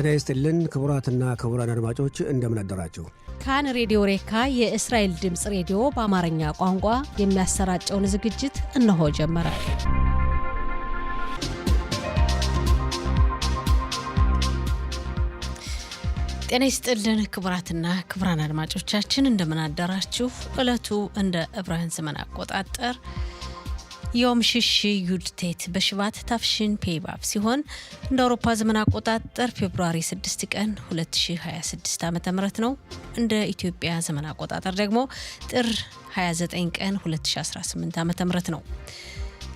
ጤና ይስጥልን ክቡራትና ክቡራን አድማጮች እንደምን አደራችሁ። ካን ሬዲዮ ሬካ የእስራኤል ድምጽ ሬዲዮ በአማርኛ ቋንቋ የሚያሰራጨውን ዝግጅት እነሆ ጀመረ። ጤና ይስጥልን ክቡራትና ክቡራን አድማጮቻችን እንደምን አደራችሁ። ዕለቱ እንደ ዕብራውያን ዘመን አቆጣጠር ዮም ሽሽ ዩድቴት በሽባት ታፍሽን ፔባብ ሲሆን እንደ አውሮፓ ዘመን አቆጣጠር ፌብሩዋሪ 6 ቀን 2026 ዓ.ም ነው። እንደ ኢትዮጵያ ዘመን አቆጣጠር ደግሞ ጥር 29 ቀን 2018 ዓ.ም ነው።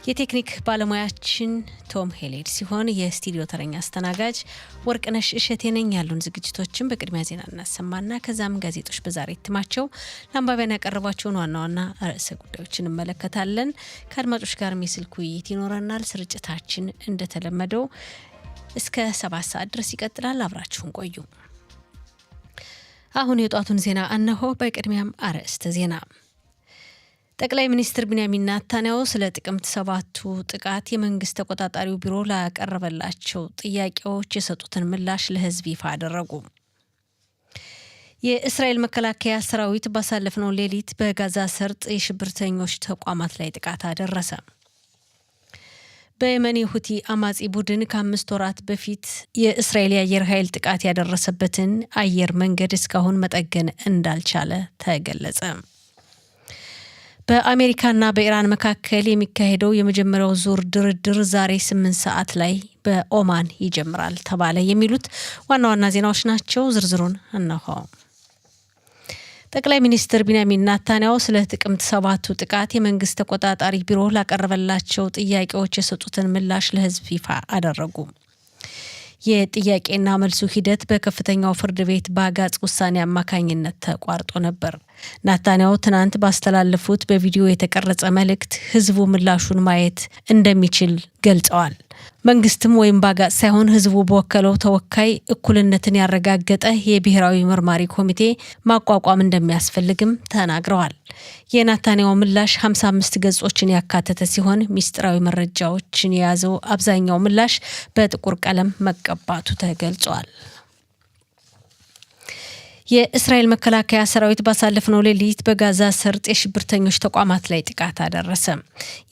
የቴክኒክ ባለሙያችን ቶም ሄሌድ ሲሆን የስቱዲዮ ተረኛ አስተናጋጅ ወርቅነሽ እሸቴ ነኝ። ያሉን ዝግጅቶችን በቅድሚያ ዜና እናሰማና ከዛም ጋዜጦች በዛሬ እትማቸው ለአንባቢያን ያቀረቧቸውን ዋና ዋና ርዕሰ ጉዳዮችን እንመለከታለን። ከአድማጮች ጋር የስልክ ውይይት ይኖረናል። ስርጭታችን እንደተለመደው እስከ 7 ሰዓት ድረስ ይቀጥላል። አብራችሁን ቆዩ። አሁን የጧቱን ዜና እነሆ። በቅድሚያም አርዕስተ ዜና። ጠቅላይ ሚኒስትር ቢንያሚን ኔታንያሁ ስለ ጥቅምት 7ቱ ጥቃት የመንግስት ተቆጣጣሪው ቢሮ ላቀረበላቸው ጥያቄዎች የሰጡትን ምላሽ ለህዝብ ይፋ አደረጉ። የእስራኤል መከላከያ ሰራዊት ባሳለፍነው ሌሊት በጋዛ ሰርጥ የሽብርተኞች ተቋማት ላይ ጥቃት አደረሰ። በየመን ሁቲ አማጺ ቡድን ከ5 ወራት በፊት የእስራኤል የአየር ኃይል ጥቃት ያደረሰበትን አየር መንገድ እስካሁን መጠገን እንዳልቻለ ተገለጸ። በአሜሪካና በኢራን መካከል የሚካሄደው የመጀመሪያው ዙር ድርድር ዛሬ 8 ሰዓት ላይ በኦማን ይጀምራል ተባለ። የሚሉት ዋና ዋና ዜናዎች ናቸው። ዝርዝሩን እነሆ። ጠቅላይ ሚኒስትር ቢንያሚን ኔታንያሁ ስለ ጥቅምት 7ቱ ጥቃት የመንግስት ተቆጣጣሪ ቢሮ ላቀረበላቸው ጥያቄዎች የሰጡትን ምላሽ ለህዝብ ይፋ አደረጉ። የጥያቄና መልሱ ሂደት በከፍተኛው ፍርድ ቤት በአጋጽ ውሳኔ አማካኝነት ተቋርጦ ነበር። ኔታንያሁ ትናንት ባስተላለፉት በቪዲዮ የተቀረጸ መልእክት ህዝቡ ምላሹን ማየት እንደሚችል ገልጸዋል። መንግስትም ወይም በአጋጽ ሳይሆን ህዝቡ በወከለው ተወካይ እኩልነትን ያረጋገጠ የብሔራዊ መርማሪ ኮሚቴ ማቋቋም እንደሚያስፈልግም ተናግረዋል። የኔታንያሁ ምላሽ 55 ገጾችን ያካተተ ሲሆን ሚስጥራዊ መረጃዎችን የያዘው አብዛኛው ምላሽ በጥቁር ቀለም መቀባቱ ተገልጿል። የእስራኤል መከላከያ ሰራዊት ባሳለፍነው ሌሊት በጋዛ ሰርጥ የሽብርተኞች ተቋማት ላይ ጥቃት አደረሰ።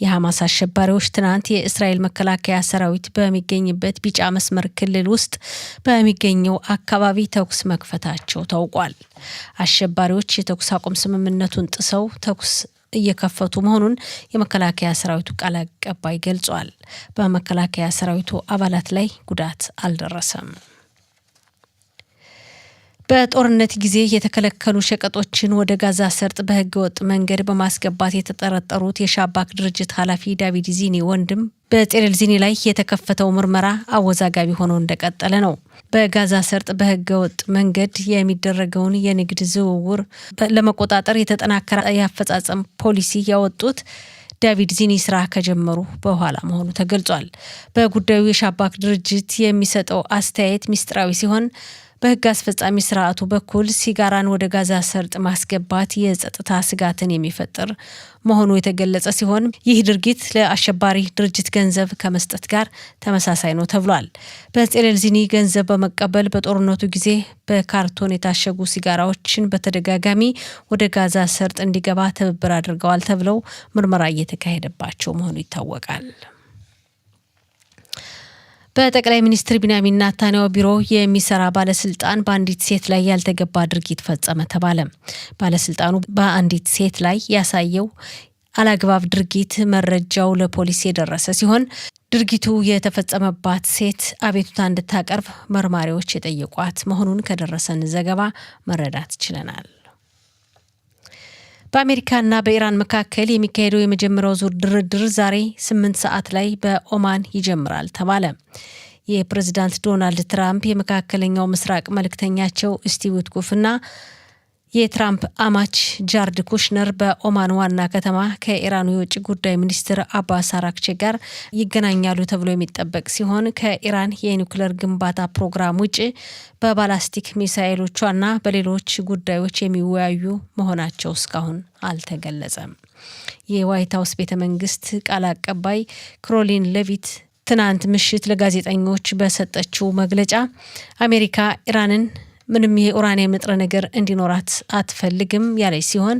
የሐማስ አሸባሪዎች ትናንት የእስራኤል መከላከያ ሰራዊት በሚገኝበት ቢጫ መስመር ክልል ውስጥ በሚገኘው አካባቢ ተኩስ መክፈታቸው ታውቋል። አሸባሪዎች የተኩስ አቁም ስምምነቱን ጥሰው ተኩስ እየከፈቱ መሆኑን የመከላከያ ሰራዊቱ ቃል አቀባይ ገልጿል። በመከላከያ ሰራዊቱ አባላት ላይ ጉዳት አልደረሰም። በጦርነት ጊዜ የተከለከሉ ሸቀጦችን ወደ ጋዛ ሰርጥ በህገወጥ መንገድ በማስገባት የተጠረጠሩት የሻባክ ድርጅት ኃላፊ ዳቪድ ዚኒ ወንድም በጤሌል ዚኒ ላይ የተከፈተው ምርመራ አወዛጋቢ ሆኖ እንደቀጠለ ነው። በጋዛ ሰርጥ በህገወጥ መንገድ የሚደረገውን የንግድ ዝውውር ለመቆጣጠር የተጠናከረ የአፈጻጸም ፖሊሲ ያወጡት ዳቪድ ዚኒ ስራ ከጀመሩ በኋላ መሆኑ ተገልጿል። በጉዳዩ የሻባክ ድርጅት የሚሰጠው አስተያየት ሚስጥራዊ ሲሆን በህግ አስፈጻሚ ስርዓቱ በኩል ሲጋራን ወደ ጋዛ ሰርጥ ማስገባት የጸጥታ ስጋትን የሚፈጥር መሆኑ የተገለጸ ሲሆን ይህ ድርጊት ለአሸባሪ ድርጅት ገንዘብ ከመስጠት ጋር ተመሳሳይ ነው ተብሏል። በጤሌል ዚኒ ገንዘብ በመቀበል በጦርነቱ ጊዜ በካርቶን የታሸጉ ሲጋራዎችን በተደጋጋሚ ወደ ጋዛ ሰርጥ እንዲገባ ትብብር አድርገዋል ተብለው ምርመራ እየተካሄደባቸው መሆኑ ይታወቃል። በጠቅላይ ሚኒስትር ቢንያሚን ኔታንያሁ ቢሮ የሚሰራ ባለስልጣን በአንዲት ሴት ላይ ያልተገባ ድርጊት ፈጸመ ተባለ። ባለስልጣኑ በአንዲት ሴት ላይ ያሳየው አላግባብ ድርጊት መረጃው ለፖሊስ የደረሰ ሲሆን ድርጊቱ የተፈጸመባት ሴት አቤቱታ እንድታቀርብ መርማሪዎች የጠየቋት መሆኑን ከደረሰን ዘገባ መረዳት ችለናል። በአሜሪካና በኢራን መካከል የሚካሄደው የመጀመሪያው ዙር ድርድር ዛሬ 8 ሰዓት ላይ በኦማን ይጀምራል ተባለ። የፕሬዝዳንት ዶናልድ ትራምፕ የመካከለኛው ምስራቅ መልእክተኛቸው ስቲቭ ዊትኮፍና የትራምፕ አማች ጃርድ ኩሽነር በኦማን ዋና ከተማ ከኢራኑ የውጭ ጉዳይ ሚኒስትር አባስ አራክቺ ጋር ይገናኛሉ ተብሎ የሚጠበቅ ሲሆን ከኢራን የኒውክሌር ግንባታ ፕሮግራም ውጪ በባላስቲክ ሚሳኤሎቿና በሌሎች ጉዳዮች የሚወያዩ መሆናቸው እስካሁን አልተገለጸም። የዋይት ሃውስ ቤተ መንግስት ቃል አቀባይ ክሮሊን ሌቪት ትናንት ምሽት ለጋዜጠኞች በሰጠችው መግለጫ አሜሪካ ኢራንን ምንም የኡራኒየም ንጥረ ነገር እንዲኖራት አትፈልግም ያለች ሲሆን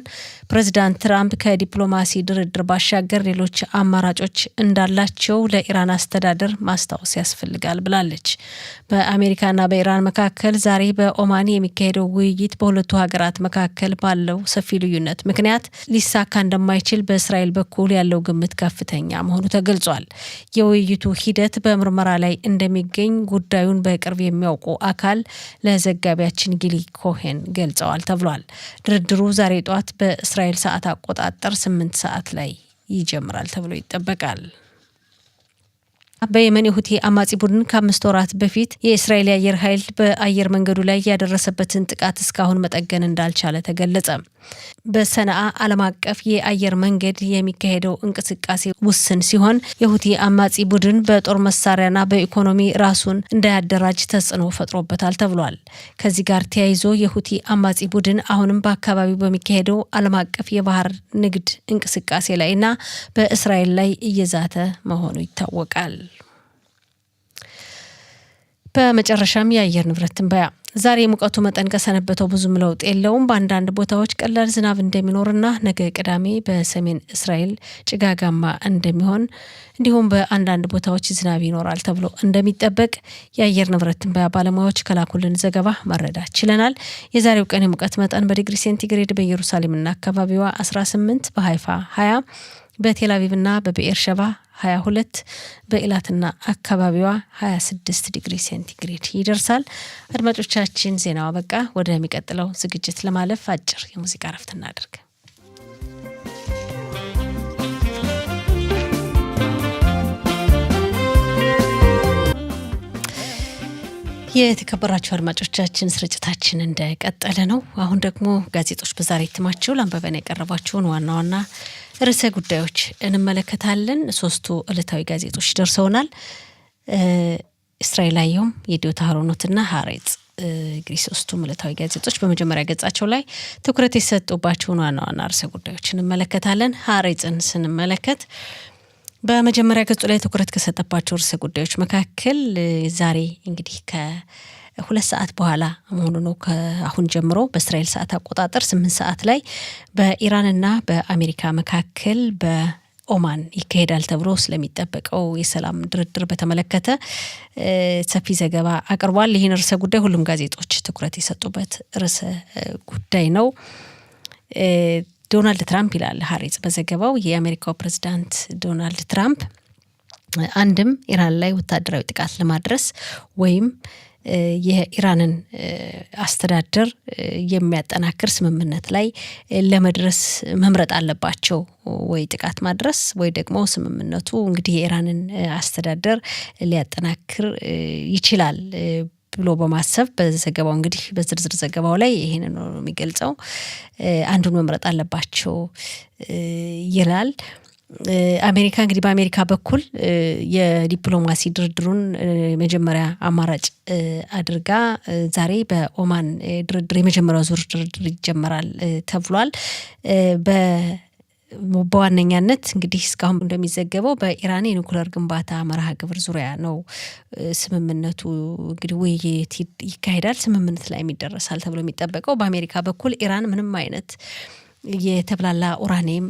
ፕሬዝዳንት ትራምፕ ከዲፕሎማሲ ድርድር ባሻገር ሌሎች አማራጮች እንዳላቸው ለኢራን አስተዳደር ማስታወስ ያስፈልጋል ብላለች። በአሜሪካና በኢራን መካከል ዛሬ በኦማን የሚካሄደው ውይይት በሁለቱ ሀገራት መካከል ባለው ሰፊ ልዩነት ምክንያት ሊሳካ እንደማይችል በእስራኤል በኩል ያለው ግምት ከፍተኛ መሆኑ ተገልጿል። የውይይቱ ሂደት በምርመራ ላይ እንደሚገኝ ጉዳዩን በቅርብ የሚያውቁ አካል ለዘጋቢያችን ጊሊ ኮሄን ገልጸዋል ተብሏል። ድርድሩ ዛሬ ጧት በእስራኤል ሰዓት አቆጣጠር 8 ሰዓት ላይ ይጀምራል ተብሎ ይጠበቃል። በየመን የሁቲ አማጺ ቡድን ከ5 ወራት በፊት የእስራኤል የአየር ኃይል በአየር መንገዱ ላይ ያደረሰበትን ጥቃት እስካሁን መጠገን እንዳልቻለ ተገለጸ። በሰነአ ዓለም አቀፍ የአየር መንገድ የሚካሄደው እንቅስቃሴ ውስን ሲሆን የሁቲ አማጺ ቡድን በጦር መሳሪያና በኢኮኖሚ ራሱን እንዳያደራጅ ተጽዕኖ ፈጥሮበታል ተብሏል። ከዚህ ጋር ተያይዞ የሁቲ አማጺ ቡድን አሁንም በአካባቢው በሚካሄደው ዓለም አቀፍ የባህር ንግድ እንቅስቃሴ ላይና በእስራኤል ላይ እየዛተ መሆኑ ይታወቃል። በመጨረሻም የአየር ንብረት ትንበያ። ዛሬ ሙቀቱ መጠን ከሰነበተው ብዙም ለውጥ የለውም። በአንዳንድ ቦታዎች ቀላል ዝናብ እንደሚኖርና ነገ ቅዳሜ በሰሜን እስራኤል ጭጋጋማ እንደሚሆን እንዲሁም በአንዳንድ ቦታዎች ዝናብ ይኖራል ተብሎ እንደሚጠበቅ የአየር ንብረት ትንበያ ባለሙያዎች ከላኩልን ዘገባ መረዳት ችለናል። የዛሬው ቀን የሙቀት መጠን በዲግሪ ሴንቲግሬድ በኢየሩሳሌምና አካባቢዋ 18፣ በሃይፋ 20፣ በቴልአቪቭና በብኤርሸባ 22፣ በኢላትና አካባቢዋ 26 ዲግሪ ሴንቲግሬድ ይደርሳል። አድማጮቻችን ዜናው አበቃ። ወደሚቀጥለው ዝግጅት ለማለፍ አጭር የሙዚቃ እረፍት እናድርግ። የተከበራችሁ አድማጮቻችን ስርጭታችን እንደቀጠለ ነው። አሁን ደግሞ ጋዜጦች በዛሬ እትማቸው ለአንባቢያን ያቀረቧቸውን ዋና ዋና ርዕሰ ጉዳዮች እንመለከታለን። 3ቱ ዕለታዊ ጋዜጦች ደርሰውናል። እስራኤል አየሁም፣ የዲዮታ ሀሮኖትና ሀሬጽ እንግዲህ 3ቱም ዕለታዊ ጋዜጦች በመጀመሪያ ገጻቸው ላይ ትኩረት የሰጡባቸውን ዋና ዋና ርዕሰ ጉዳዮች እንመለከታለን። ሀሬጽን ስንመለከት በመጀመሪያ ገጹ ላይ ትኩረት ከሰጠባቸው ርዕሰ ጉዳዮች መካከል ዛሬ እንግዲህ ከ2 ሰዓት በኋላ መሆኑ ነው። ከአሁን ጀምሮ በእስራኤል ሰዓት አቆጣጠር 8 ሰዓት ላይ በኢራንና በአሜሪካ መካከል በኦማን ይካሄዳል ተብሎ ስለሚጠበቀው የሰላም ድርድር በተመለከተ ሰፊ ዘገባ አቅርቧል። ይህን ርዕሰ ጉዳይ ሁሉም ጋዜጦች ትኩረት የሰጡበት ርዕሰ ጉዳይ ነው። ዶናልድ ትራምፕ ይላል ሀሬጽ በዘገባው የአሜሪካው ፕሬዝዳንት ዶናልድ ትራምፕ አንድም ኢራን ላይ ወታደራዊ ጥቃት ለማድረስ ወይም የኢራንን አስተዳደር የሚያጠናክር ስምምነት ላይ ለመድረስ መምረጥ አለባቸው። ወይ ጥቃት ማድረስ ወይ ደግሞ ስምምነቱ እንግዲህ የኢራንን አስተዳደር ሊያጠናክር ይችላል ብሎ በማሰብ በዘገባው እንግዲህ በዝርዝር ዘገባው ላይ ይሄን ነው የሚገልጸው። አንዱን መምረጥ አለባቸው ይላል። አሜሪካ እንግዲህ በአሜሪካ በኩል የዲፕሎማሲ ድርድሩን መጀመሪያ አማራጭ አድርጋ ዛሬ በኦማን ድርድር የመጀመሪያው ዙር ድርድር ይጀመራል ተብሏል። በዋነኛነት እንግዲህ እስካሁን እንደሚዘገበው በኢራን የኒውክሌር ግንባታ መርሃ ግብር ዙሪያ ነው ስምምነቱ። እንግዲህ ውይይት ይካሄዳል፣ ስምምነት ላይ ይደረሳል ተብሎ የሚጠበቀው። በአሜሪካ በኩል ኢራን ምንም አይነት የተብላላ ኡራኒየም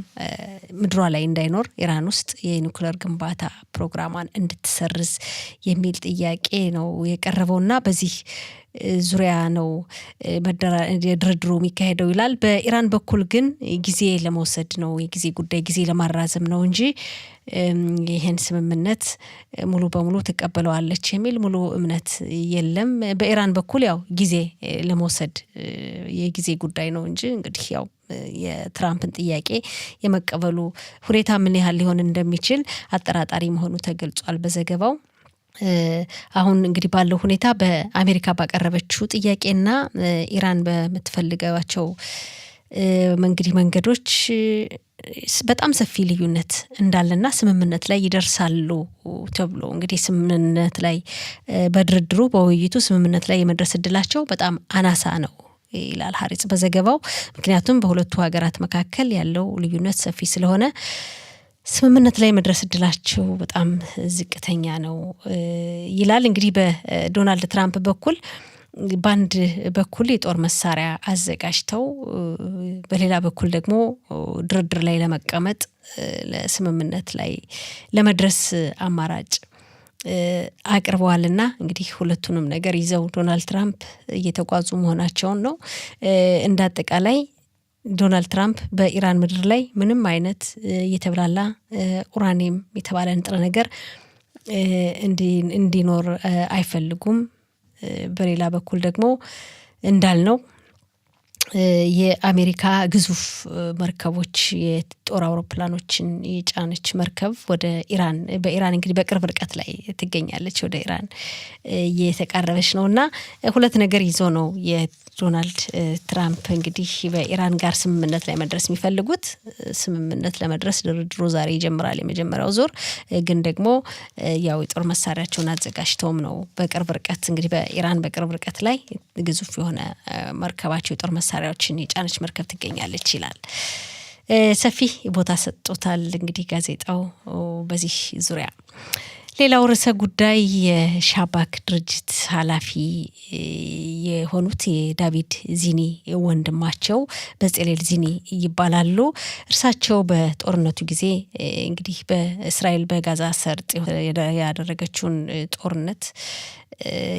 ምድሯ ላይ እንዳይኖር ኢራን ውስጥ የኒውክሌር ግንባታ ፕሮግራሟን እንድትሰርዝ የሚል ጥያቄ ነው የቀረበውና በዚህ ዙሪያ ነው ድርድሩ የሚካሄደው ይላል። በኢራን በኩል ግን ጊዜ ለመውሰድ ነው፣ የጊዜ ጉዳይ ጊዜ ለማራዘም ነው እንጂ ይህን ስምምነት ሙሉ በሙሉ ትቀበለዋለች የሚል ሙሉ እምነት የለም። በኢራን በኩል ያው ጊዜ ለመውሰድ የጊዜ ጉዳይ ነው እንጂ እንግዲህ ያው የትራምፕን ጥያቄ የመቀበሉ ሁኔታ ምን ያህል ሊሆን እንደሚችል አጠራጣሪ መሆኑ ተገልጿል በዘገባው። አሁን እንግዲህ ባለው ሁኔታ በአሜሪካ ባቀረበችው ጥያቄና ኢራን በምትፈልጋቸው እንግዲህ መንገዶች በጣም ሰፊ ልዩነት እንዳለና ስምምነት ላይ ይደርሳሉ ተብሎ እንግዲህ ስምምነት ላይ በድርድሩ በውይይቱ ስምምነት ላይ የመድረስ እድላቸው በጣም አናሳ ነው ይላል ሀሬጽ በዘገባው። ምክንያቱም በሁለቱ ሀገራት መካከል ያለው ልዩነት ሰፊ ስለሆነ ስምምነት ላይ መድረስ እድላቸው በጣም ዝቅተኛ ነው ይላል። እንግዲህ በዶናልድ ትራምፕ በኩል በአንድ በኩል የጦር መሳሪያ አዘጋጅተው በሌላ በኩል ደግሞ ድርድር ላይ ለመቀመጥ ለስምምነት ላይ ለመድረስ አማራጭ አቅርበዋልና እንግዲህ ሁለቱንም ነገር ይዘው ዶናልድ ትራምፕ እየተጓዙ መሆናቸውን ነው። እንዳጠቃላይ ዶናልድ ትራምፕ በኢራን ምድር ላይ ምንም አይነት የተብላላ ኡራኒየም የተባለ ንጥረ ነገር እንዲኖር አይፈልጉም። በሌላ በኩል ደግሞ እንዳልነው የአሜሪካ ግዙፍ መርከቦች የጦር አውሮፕላኖችን የጫነች መርከብ ወደ ኢራን በኢራን እንግዲህ በቅርብ ርቀት ላይ ትገኛለች፣ ወደ ኢራን እየተቃረበች ነውና ሁለት ነገር ይዞ ነው የዶናልድ ትራምፕ እንግዲህ በኢራን ጋር ስምምነት ላይ መድረስ የሚፈልጉት። ስምምነት ለመድረስ ድርድሩ ዛሬ ይጀምራል። የመጀመሪያው ዙር ግን ደግሞ ያው የጦር መሳሪያቸውን አዘጋጅተውም ነው በቅርብ ርቀት እንግዲህ በኢራን በቅርብ ርቀት ላይ ግዙፍ የሆነ መርከባቸው የጦር መሳሪያዎችን የጫነች መርከብ ትገኛለች ይላል። ሰፊ ቦታ ሰጥቶታል እንግዲህ ጋዜጣው በዚህ ዙሪያ። ሌላው ርዕሰ ጉዳይ የሻባክ ድርጅት ኃላፊ የሆኑት የዳቪድ ዚኒ ወንድማቸው በጼሌል ዚኒ ይባላሉ። እርሳቸው በጦርነቱ ጊዜ እንግዲህ በእስራኤል በጋዛ ሰርጥ ያደረገችውን ጦርነት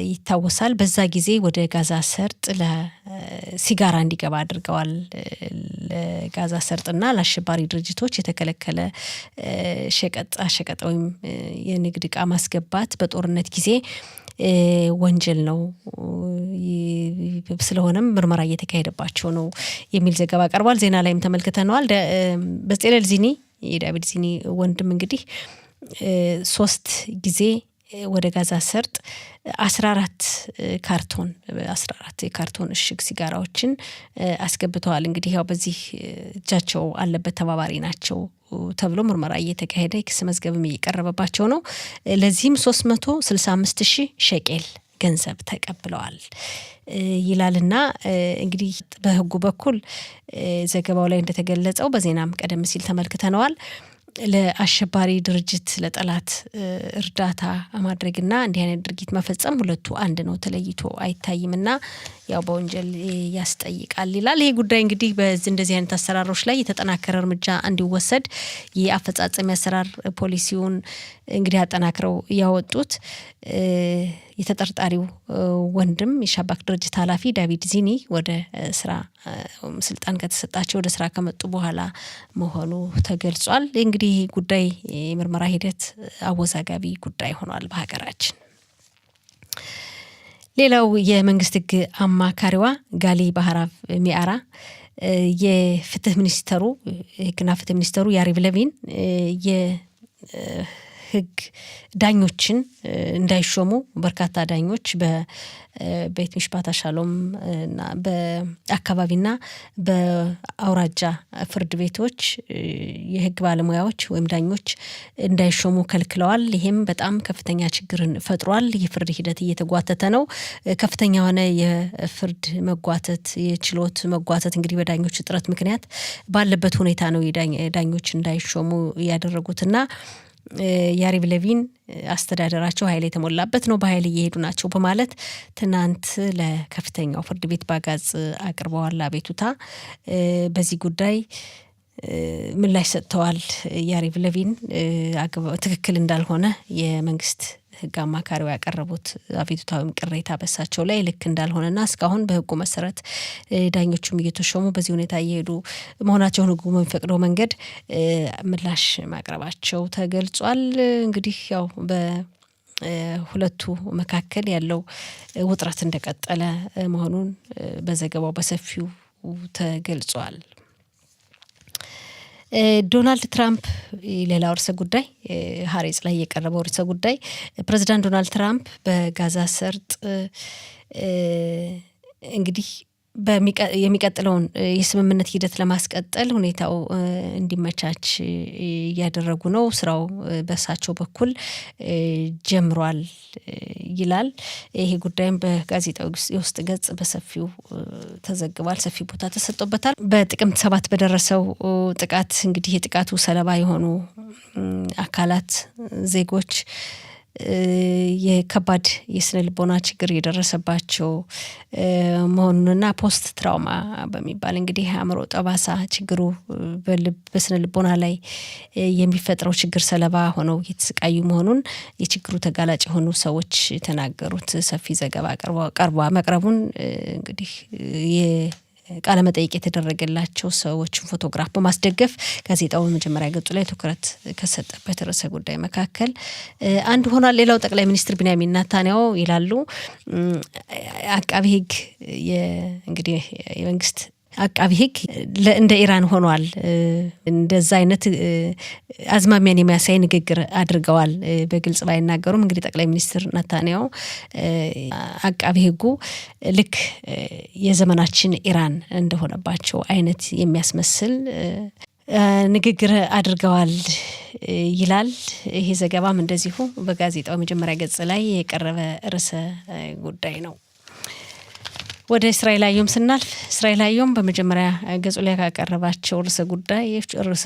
ይታወሳል። በዛ ጊዜ ወደ ጋዛ ሰርጥ ለሲጋራ እንዲገባ አድርገዋል። ለጋዛ ሰርጥና ለአሸባሪ ድርጅቶች የተከለከለ ሸቀጥ ወይም የንግድ ዕቃ ማስገባት በጦርነት ጊዜ ወንጀል ነው፣ ስለሆነም ምርመራ እየተካሄደባቸው ነው የሚል ዘገባ ቀርቧል። ዜና ላይም ተመልክተነዋል። በጼሌል ዚኒ የዳቪድ ዚኒ ወንድም እንግዲህ 3 ጊዜ ወደ ጋዛ ሰርጥ 14 የካርቶን እሽግ ሲጋራዎችን አስገብተዋል። እንግዲህ ያው በዚህ እጃቸው አለበት ተባባሪ ናቸው ተብሎ ምርመራ እየተካሄደ የክስ መዝገብም እየቀረበባቸው ነው። ለዚህም 365,000 ሸቄል ገንዘብ ተቀብለዋል ይላልና እንግዲህ በህጉ በኩል ዘገባው ላይ እንደተገለጸው በዜናም ቀደም ሲል ተመልክተነዋል። ለአሸባሪ ድርጅት ለጠላት እርዳታ ማድረግና እንዲህ አይነት ድርጊት መፈጸም ሁለቱ አንድ ነው፣ ተለይቶ አይታይምና ያው በወንጀል ያስጠይቃል ይላል። ይሄ ጉዳይ እንግዲህ እንደዚህ አይነት አሰራሮች ላይ የተጠናከረ እርምጃ እንዲወሰድ የአፈጻጸም አሰራር ፖሊሲውን እንግዲህ አጠናክረው ያወጡት የተጠርጣሪው ወንድም የሻባክ ድርጅት ኃላፊ ዳቪድ ዚኒ ወደ ስራ ስልጣን ከተሰጣቸው ወደ ስራ ከመጡ በኋላ መሆኑ ተገልጿል። እንግዲህ ጉዳይ የምርመራ ሂደት አወዛጋቢ ጉዳይ ሆኗል በሀገራችን። ሌላው የመንግስት ህግ አማካሪዋ ጋሊ ባህራቭ ሚያራ የፍትህ ሚኒስተሩ ህግና ፍትህ ሚኒስተሩ ያሪቭ ለቪን ህግ ዳኞችን እንዳይሾሙ በርካታ ዳኞች በቤት ምሽፓት ሻሎም እና በአካባቢና በአውራጃ ፍርድ ቤቶች የህግ ባለሙያዎች ወይም ዳኞች እንዳይሾሙ ከልክለዋል። ይሄም በጣም ከፍተኛ ችግርን ፈጥሯል። የፍርድ ሂደት እየተጓተተ ነው። ከፍተኛ የሆነ የፍርድ መጓተት፣ የችሎት መጓተት እንግዲህ በዳኞች እጥረት ምክንያት ባለበት ሁኔታ ነው ዳኞች እንዳይሾሙ ያደረጉትና ያሪቭ ለቪን አስተዳደራቸው ኃይል የተሞላበት ነው፣ በኃይል እየሄዱ ናቸው በማለት ትናንት ለከፍተኛው ፍርድ ቤት ባጋዝ አቅርበዋል አቤቱታ። በዚህ ጉዳይ ምላሽ ሰጥተዋል። ያሪቭ ለቪን ትክክል እንዳልሆነ የመንግስት ህግ አማካሪው ያቀረቡት አቤቱታዊም ቅሬታ በሳቸው ላይ ልክ እንዳልሆነና እስካሁን በህጉ መሰረት ዳኞቹም እየተሾሙ በዚህ ሁኔታ እየሄዱ መሆናቸውን ህጉ በሚፈቅደው መንገድ ምላሽ ማቅረባቸው ተገልጿል። እንግዲህ ያው በሁለቱ መካከል ያለው ውጥረት እንደቀጠለ መሆኑን በዘገባው በሰፊው ተገልጿል። ዶናልድ ትራምፕ ሌላው ርዕሰ ጉዳይ ሀሬጽ ላይ የቀረበው ርዕሰ ጉዳይ ፕሬዚዳንት ዶናልድ ትራምፕ በጋዛ ሰርጥ እንግዲህ የሚቀጥለውን የስምምነት ሂደት ለማስቀጠል ሁኔታው እንዲመቻች እያደረጉ ነው። ስራው በሳቸው በኩል ጀምሯል ይላል። ይሄ ጉዳይም በጋዜጣው የውስጥ ገጽ በሰፊው ተዘግቧል። ሰፊ ቦታ ተሰጥቶበታል። በጥቅምት 7 በደረሰው ጥቃት እንግዲህ የጥቃቱ ሰለባ የሆኑ አካላት ዜጎች የከባድ የስነ ልቦና ችግር የደረሰባቸው መሆኑንና ፖስት ትራውማ በሚባል እንግዲህ አእምሮ ጠባሳ ችግሩ በስነ ልቦና ላይ የሚፈጥረው ችግር ሰለባ ሆነው የተሰቃዩ መሆኑን የችግሩ ተጋላጭ የሆኑ ሰዎች የተናገሩት ሰፊ ዘገባ መቅረቡን እንግዲህ ቃለ መጠይቅ የተደረገላቸው ሰዎችን ፎቶግራፍ በማስደገፍ ጋዜጣው መጀመሪያ ገጹ ላይ ትኩረት ከሰጠበት ርዕሰ ጉዳይ መካከል አንድ ሆኗል። ሌላው ጠቅላይ ሚኒስትር ቢንያሚን ኔታንያሁ ይላሉ አቃቤ ሕግ እንግዲህ የመንግስት አቃቤ ሕግ እንደ ኢራን ሆኗል እንደዛ አይነት አዝማሚያን የሚያሳይ ንግግር አድርገዋል። በግልጽ ባይናገሩም እንግዲህ ጠቅላይ ሚኒስትር ኔታንያሁ አቃቤ ሕጉ ልክ የዘመናችን ኢራን እንደሆነባቸው አይነት የሚያስመስል ንግግር አድርገዋል ይላል። ይሄ ዘገባም እንደዚሁ በጋዜጣው መጀመሪያ ገጽ ላይ የቀረበ ርዕሰ ጉዳይ ነው። ወደ እስራኤል አየም ስናልፍ እስራኤል አየም በመጀመሪያ ገጹ ላይ ካቀረባቸው ርዕሰ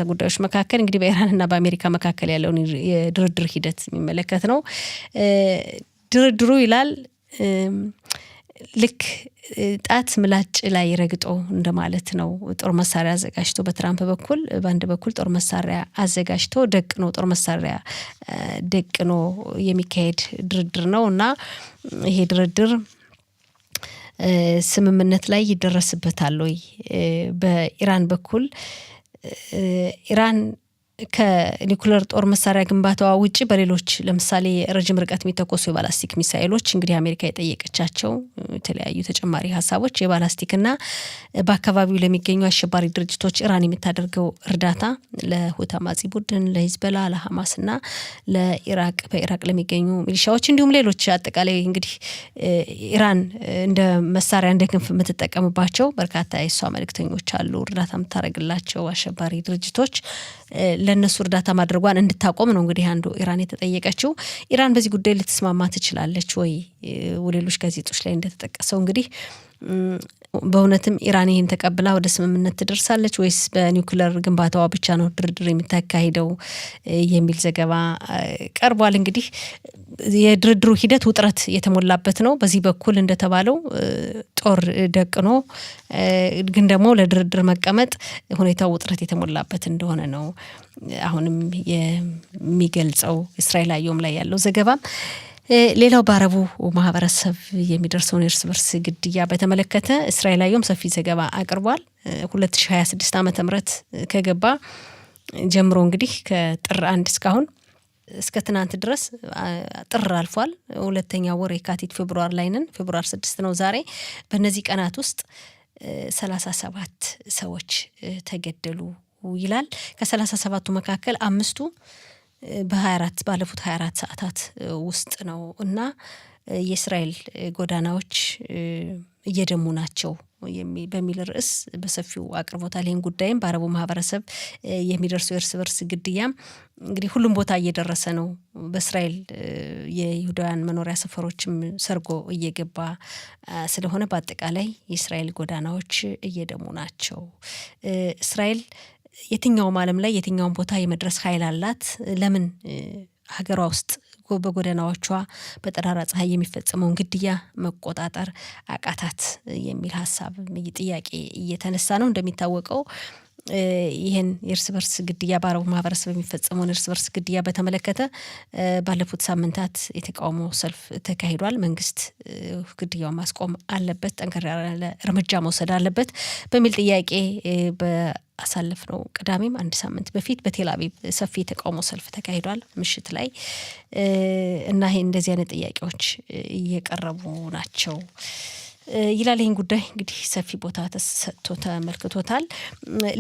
ጉዳዮች መካከል እንግዲህ በኢራንና በአሜሪካ መካከል ያለውን የድርድር ሂደት የሚመለከት ነው። ድርድሩ ይላል ልክ ጣት ምላጭ ላይ ረግጦ እንደማለት ነው። ጦር መሳሪያ አዘጋጅቶ በትራምፕ በኩል በአንድ በኩል ጦር መሳሪያ አዘጋጅቶ ደቅኖ ጦር መሳሪያ ደቅኖ የሚካሄድ ድርድር ነው እና ይሄ ድርድር ስምምነት ላይ ይደረስበታል ወይ? በኢራን በኩል ኢራን ከኒኩለር ጦር መሳሪያ ግንባታዋ ውጪ በሌሎች ለምሳሌ ረጅም ርቀት የሚተኮሱ የባላስቲክ ሚሳኤሎች እንግዲህ አሜሪካ የጠየቀቻቸው የተለያዩ ተጨማሪ ሀሳቦች የባላስቲክና በአካባቢው ለሚገኙ አሸባሪ ድርጅቶች ኢራን የምታደርገው እርዳታ ለሁቲ አማጺ ቡድን፣ ለሂዝቦላ፣ ለሐማስና በኢራቅ ለሚገኙ ሚሊሻዎች እንዲሁም ሌሎች አጠቃላይ እንግዲህ ኢራን እንደ መሳሪያ እንደ ክንፍ የምትጠቀምባቸው በርካታ የሷ መልእክተኞች አሉ። እርዳታ የምታደርግላቸው አሸባሪ ድርጅቶች ለነሱ እርዳታ ማድረጓን እንድታቆም ነው እንግዲህ አንዱ ኢራን የተጠየቀችው። ኢራን በዚህ ጉዳይ ልትስማማ ትችላለች ወይ? ሌሎች ጋዜጦች ላይ እንደተጠቀሰው እንግዲህ በእውነትም ኢራን ይህን ተቀብላ ወደ ስምምነት ትደርሳለች ወይስ በኒውክሌር ግንባታዋ ብቻ ነው ድርድር የምታካሂደው የሚል ዘገባ ቀርቧል። እንግዲህ የድርድሩ ሂደት ውጥረት የተሞላበት ነው። በዚህ በኩል እንደተባለው ጦር ደቅኖ ግን ደግሞ ለድርድር መቀመጥ ሁኔታው ውጥረት የተሞላበት እንደሆነ ነው አሁንም የሚገልጸው እስራኤል አየም ላይ ያለው ዘገባ። ሌላው በአረቡ ማህበረሰብ የሚደርሰውን እርስ በርስ ግድያ በተመለከተ እስራኤል አየም ሰፊ ዘገባ አቅርቧል። 2026 ዓመተ ምህረት ከገባ ጀምሮ እንግዲህ ከጥር 1 እስካሁን እስከ ትናንት ድረስ ጥር አልፏል። ሁለተኛው ወር የካቲት ፌብሩዋር ላይ ነን። ፌብሩዋር 6 ነው ዛሬ። በእነዚህ ቀናት ውስጥ 37 ሰዎች ተገደሉ ይላል። ከ37ቱ መካከል 5ቱ ባለፉት 24 ሰዓታት ውስጥ ነው እና የእስራኤል ጎዳናዎች እየደሙ ናቸው በሚል ርዕስ በሰፊው አቅርቦታል። ይህን ጉዳይም በአረቡ ማህበረሰብ የሚደርሰው የእርስ በርስ ግድያም እንግዲህ ሁሉም ቦታ እየደረሰ ነው። በእስራኤል የይሁዳውያን መኖሪያ ሰፈሮችም ሰርጎ እየገባ ስለሆነ በአጠቃላይ የእስራኤል ጎዳናዎች እየደሙ ናቸው። እስራኤል የትኛውም ዓለም ላይ የትኛውም ቦታ የመድረስ ኃይል አላት። ለምን ሀገሯ ውስጥ በጎዳናዎቿ በጠራራ ፀሐይ የሚፈጸመውን ግድያ መቆጣጠር አቃታት የሚል ሀሳብ ጥያቄ እየተነሳ ነው። እንደሚታወቀው ይህን የእርስ በርስ ግድያ በአረቡ ማህበረሰብ የሚፈጸመውን እርስ በርስ ግድያ በተመለከተ ባለፉት ሳምንታት የተቃውሞ ሰልፍ ተካሂዷል። መንግስት ግድያውን ማስቆም አለበት፣ ጠንከር ያለ እርምጃ መውሰድ አለበት በሚል ጥያቄ አሳለፍነው ቅዳሜም አንድ ሳምንት በፊት በቴል አቪቭ ሰፊ የተቃውሞ ሰልፍ ተካሂዷል ምሽት ላይ እና ይሄ እንደዚህ አይነት ጥያቄዎች እየቀረቡ ናቸው ይላል። ይህን ጉዳይ እንግዲህ ሰፊ ቦታ ተሰጥቶ ተመልክቶታል።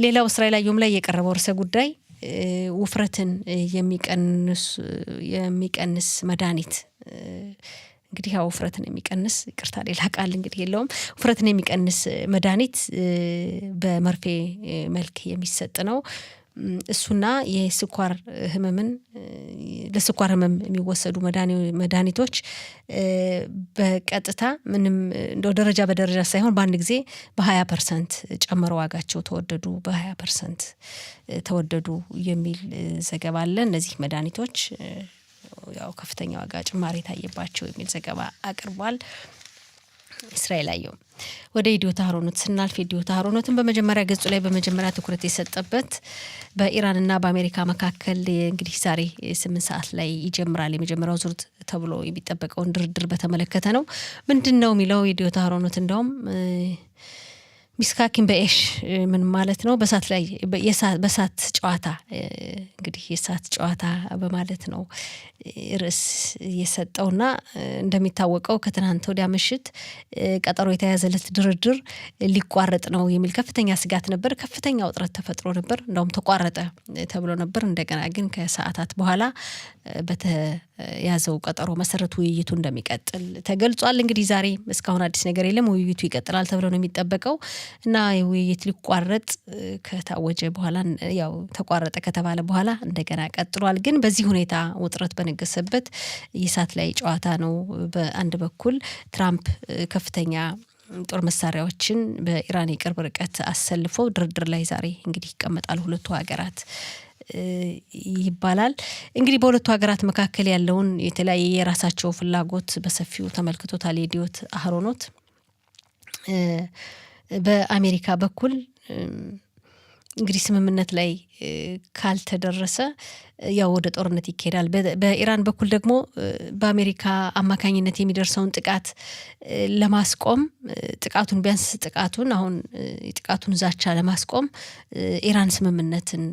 ሌላው እስራኤል አየም ላይ የቀረበው ርዕሰ ጉዳይ ውፍረትን የሚቀንስ መድኃኒት እንግዲህ ያው ውፍረትን የሚቀንስ ይቅርታ ሌላ ቃል እንግዲህ የለውም ውፍረትን የሚቀንስ መድኃኒት በመርፌ መልክ የሚሰጥ ነው። እሱና የስኳር ህመምን ለስኳር ህመም የሚወሰዱ መድኃኒቶች በቀጥታ ምንም እንደው ደረጃ በደረጃ ሳይሆን በአንድ ጊዜ በ20% ጨምረው ዋጋቸው ተወደዱ፣ በ20% ተወደዱ የሚል ዘገባ አለ። እነዚህ መድኃኒቶች ያው ከፍተኛ ዋጋ ጭማሪ ታየባቸው የሚል ዘገባ አቅርቧል። እስራኤል አየው። ወደ ኢዲዮት አህሮኖት ስናልፍ ኢዲዮት አህሮኖትን በመጀመሪያ ገጹ ላይ በመጀመሪያ ትኩረት የሰጠበት በኢራንና በአሜሪካ መካከል እንግዲህ ዛሬ 8 ሰዓት ላይ ይጀምራል የመጀመሪያው ዙር ተብሎ የሚጠበቀውን ድርድር በተመለከተ ነው። ምንድነው የሚለው ኢዲዮት አህሮኖት እንደውም ሚስካኪን በኤሽ ምን ማለት ነው? በሳት ላይ በሳት ጨዋታ እንግዲህ የሳት ጨዋታ በማለት ነው ርዕስ የሰጠውና እንደሚታወቀው ከትናንት ወዲያ ምሽት ቀጠሮ የተያዘለት ድርድር ሊቋረጥ ነው የሚል ከፍተኛ ስጋት ነበር። ከፍተኛ ውጥረት ተፈጥሮ ነበር። እንደውም ተቋረጠ ተብሎ ነበር። እንደገና ግን ከሰዓታት በኋላ በተያዘው ቀጠሮ መሰረት ውይይቱ እንደሚቀጥል ተገልጿል። እንግዲህ ዛሬ እስካሁን አዲስ ነገር የለም። ውይይቱ ይቀጥላል ተብሎ ነው የሚጠበቀው እና የውይይት ሊቋረጥ ከታወጀ በኋላ ያው ተቋረጠ ከተባለ በኋላ እንደገና ቀጥሏል። ግን በዚህ ሁኔታ ውጥረት በነገሰበት የሳት ላይ ጨዋታ ነው። በአንድ በኩል ትራምፕ ከፍተኛ ጦር መሳሪያዎችን በኢራን የቅርብ ርቀት አሰልፎ ድርድር ላይ ዛሬ እንግዲህ ይቀመጣል ሁለቱ ሀገራት ይባላል። እንግዲህ በሁለቱ ሀገራት መካከል ያለውን የተለያየ የራሳቸው ፍላጎት በሰፊው ተመልክቶታል ኢዲዮት አህሮኖት። በአሜሪካ በኩል እንግዲህ ስምምነት ላይ ካልተደረሰ ያው ወደ ጦርነት ይካሄዳል። በኢራን በኩል ደግሞ በአሜሪካ አማካኝነት የሚደርሰውን ጥቃት ለማስቆም ጥቃቱን ቢያንስ ጥቃቱን አሁን ጥቃቱን ዛቻ ለማስቆም ኢራን ስምምነትን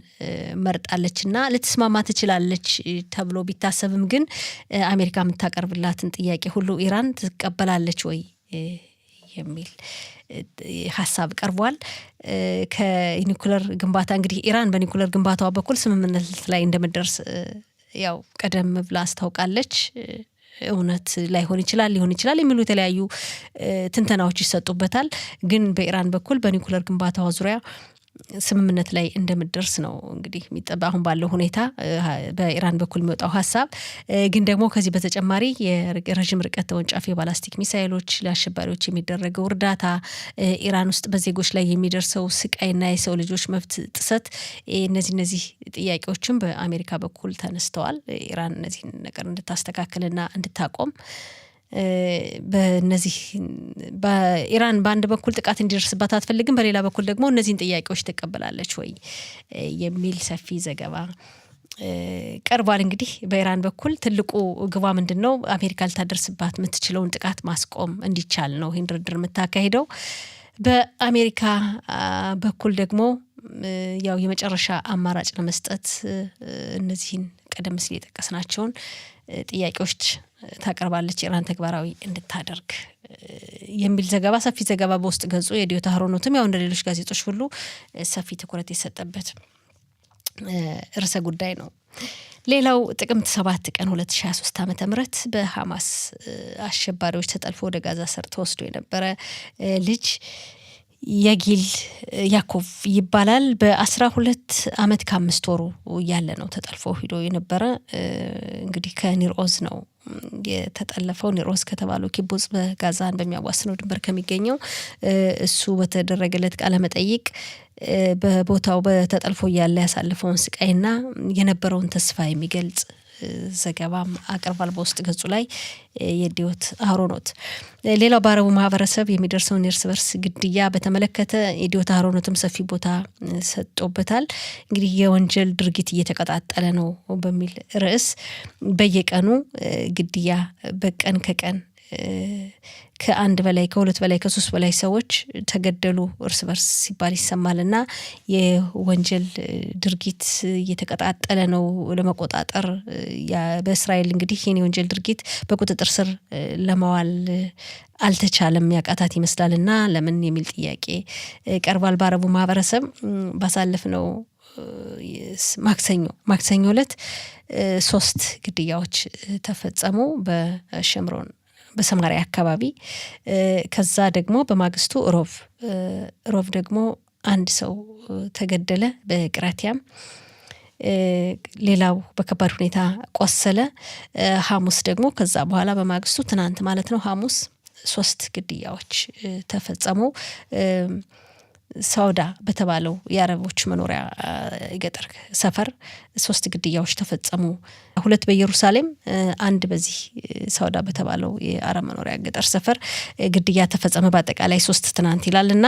መርጣለችና ልትስማማ ትችላለች ተብሎ ቢታሰብም ግን አሜሪካ የምታቀርብላትን ጥያቄ ሁሉ ኢራን ትቀበላለች ወይ የሚል ሐሳብ ቀርቧል። ከኒኩለር ግንባታ እንግዲህ ኢራን በኒኩለር ግንባታዋ በኩል ስምምነት ላይ እንደምትደርስ ያው ቀደም ብላ አስታውቃለች። እውነት ላይሆን ይችላል ሊሆን ይችላል የሚሉ የተለያዩ ትንተናዎች ይሰጡበታል። ግን በኢራን በኩል በኒኩለር ግንባታዋ ዙሪያ ስምምነት ላይ እንደምትደርስ ነው እንግዲህ የሚጠበቀው አሁን ባለው ሁኔታ በኢራን በኩል የሚወጣው ሐሳብ። ግን ደግሞ ከዚህ በተጨማሪ የረጅም ርቀት ተወንጫፊ የባላስቲክ ሚሳይሎች ለአሸባሪዎች የሚደረገው እርዳታ፣ ኢራን ውስጥ በዜጎች ላይ የሚደርሰው ስቃይና የሰው ልጆች መብት ጥሰት እነዚህ ጥያቄዎችም በአሜሪካ በኩል ተነስተዋል። ኢራን እነዚህን ነገር እንድታስተካክልና እንድታቆም በእነዚህ በኢራን በአንድ በኩል ጥቃት እንዲደርስባት አትፈልግም፣ በሌላ በኩል ደግሞ እነዚህን ጥያቄዎች ትቀበላለች ወይ የሚል ሰፊ ዘገባ ቀርቧል። እንግዲህ በኢራን በኩል ትልቁ ግቧ ምንድነው? አሜሪካ ልታደርስባት የምትችለውን ጥቃት ማስቆም እንዲቻል ነው ይህን ድርድር የምታካሂደው። በአሜሪካ በኩል ደግሞ ያው የመጨረሻ አማራጭ ለመስጠት እነዚህን ቀደም ሲል የጠቀስናቸውን ጥያቄዎች ታቀርባለች ኢራን ተግባራዊ እንድታደርግ የሚል ዘገባ ሰፊ ዘገባ በውስጥ ገጹ የኢዲዮት አህሮኖትም ያው እንደ ሌሎች ጋዜጦች ሁሉ ሰፊ ትኩረት የሰጠበት ርዕሰ ጉዳይ ነው። ሌላው ጥቅምት 7 ቀን 2023 ዓ.ም በሐማስ አሸባሪዎች ተጠልፎ ወደ ጋዛ ሰርጥ ተወስዶ የነበረ ልጅ የጊል ያኮቭ ይባላል። በ12 ዓመት ከ5 ወሩ ያለ ነው ተጠልፎ ሂዶ የነበረ እንግዲህ ከኒርኦዝ ነው የተጠለፈው። ኒርኦዝ ከተባለው ኪቡጽ በጋዛን በሚያዋስነው ድንበር ከሚገኘው እሱ በተደረገለት ቃለ መጠይቅ በቦታው በተጠልፎ ያለ ያሳለፈውን ስቃይና የነበረውን ተስፋ የሚገልጽ ዘገባም አቅርቧል በውስጥ ገጹ ላይ የኢዲዮት አህሮኖት። ሌላው በአረቡ ማህበረሰብ የሚደርሰውን የእርስ በርስ ግድያ በተመለከተ ኢዲዮት አህሮኖትም ሰፊ ቦታ ሰጥቶበታል። እንግዲህ የወንጀል ድርጊት እየተቀጣጠለ ነው በሚል ርዕስ በየቀኑ ግድያ በቀን ከቀን ከአንድ በላይ ከሁለት በላይ ከሶስት በላይ ሰዎች ተገደሉ እርስ በርስ ሲባል ይሰማልና የወንጀል ድርጊት እየተቀጣጠለ ነው። ለመቆጣጠር በእስራኤል እንግዲህ ይህን የወንጀል ድርጊት በቁጥጥር ስር ለማዋል አልተቻለም፣ ያቃታት ይመስላልና ለምን የሚል ጥያቄ ቀርቧል። በአረቡ ማህበረሰብ ባሳለፍነው ማክሰኞ ዕለት 3 ግድያዎች ተፈጸሙ። በሰማሪያ አካባቢ ከዛ ደግሞ በማግስቱ ሮብ ደግሞ አንድ ሰው ተገደለ በቅራቲያም ሌላው በከባድ ሁኔታ ቆሰለ ሐሙስ ደግሞ ከዛ በኋላ በማግስቱ ትናንት ማለት ነው ሐሙስ 3 ግድያዎች ተፈጸሙ ሳውዳ በተባለው የአረቦች መኖሪያ የገጠር ሰፈር 3 ግድያዎች ተፈጸሙ 2 በኢየሩሳሌም አንድ በዚህ ሳውዳ በተባለው የአረብ መኖሪያ ገጠር ሰፈር ግድያ ተፈጸመ በአጠቃላይ 3 ትናንት ይላልና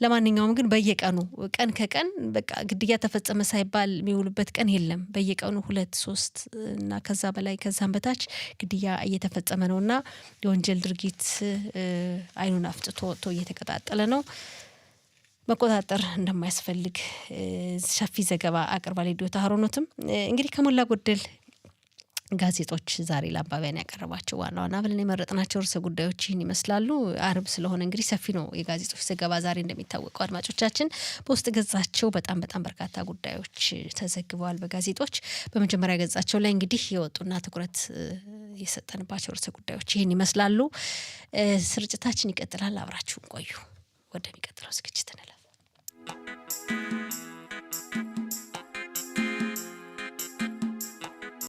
ለማንኛውም ግን በየቀኑ ቀን ከቀን በቃ ግድያ ተፈጸመ ሳይባል የሚውልበት ቀን የለም በየቀኑ 2-3 እና ከዛ በላይ ከዛም በታች ግድያ እየተፈጸመ ነውና የወንጀል ድርጊት አይኑን አፍጥቶ ወጥቶ እየተቀጣጠለ ነው መቆጣጠር እንደማያስፈልግ ሰፊ ዘገባ አቅርባ ለዲዮታ ሀሮኖትም እንግዲህ ከሞላ ጎደል ጋዜጦች ዛሬ ለአንባቢያን ያቀረባቸው ዋና ብለን የመረጥናቸው ርዕሰ ጉዳዮች ይህን ይመስላሉ አርብ ስለሆነ እንግዲህ ሰፊ ነው የጋዜጦች ዘገባ ዛሬ እንደሚታወቀው አድማጮቻችን በውስጥ ገጻቸው በጣም በርካታ ጉዳዮች ተዘግበዋል በጋዜጦች በመጀመሪያ ገጻቸው ላይ እንግዲህ የወጡና ትኩረት የሰጠንባቸው ርዕሰ ጉዳዮች ይህን ይመስላሉ ስርጭታችን ይቀጥላል አብራችሁን ቆዩ ወደሚቀጥለው ዝግጅት